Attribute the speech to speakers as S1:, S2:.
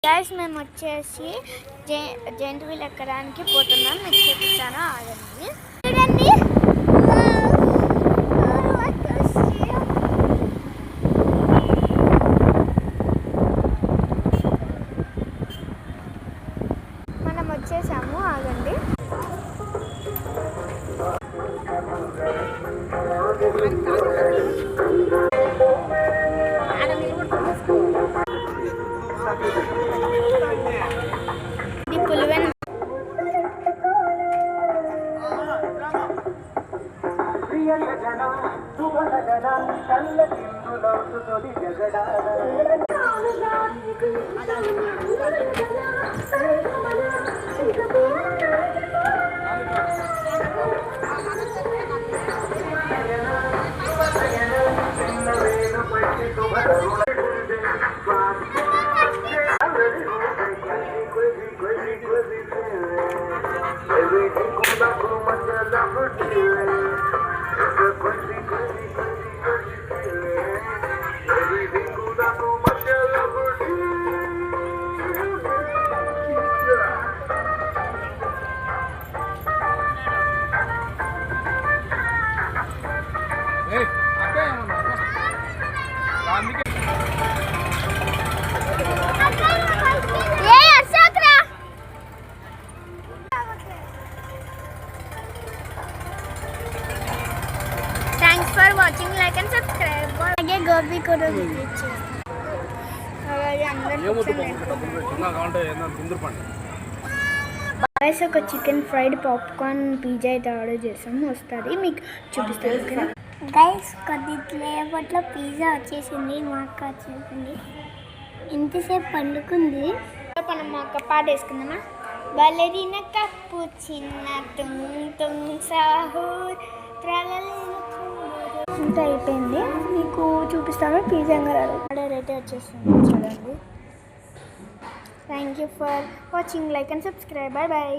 S1: Guys మేము వచ్చేసి giant wheel ఎక్కడానికి పోతున్నాం. మీకు చూపిస్తాను, ఆగండి. చూడండి, మనం వచ్చేసాము, ఆగండి. పులివెన్ thanks for watching, like and subscribe. అలాగే గోబీ కూడా బాయ్స్ ఒక చికెన్ ఫ్రైడ్ పాప్కార్న్ పిజ్జా అయితే ఆర్డర్ చేసాము, వస్తుంది, మీకు చూపిస్తాను. గైస్ కొద్దిసేపట్లో పిజ్జా వచ్చేసింది, మా అక్క వచ్చేసింది. ఇంతసేపు పండుకుంది. మనం మా అక్క పాట వేసుకుందామా? బలరిన కప్పు చిన్న తుంగ్ తుంగ్ సాహూర్ ఇంత అయిపోయింది, మీకు చూపిస్తాను. పిజ్జా ఆర్డర్ అయితే వచ్చేస్తుంది, చూడండి. Thank you for watching, like and subscribe. Bye bye.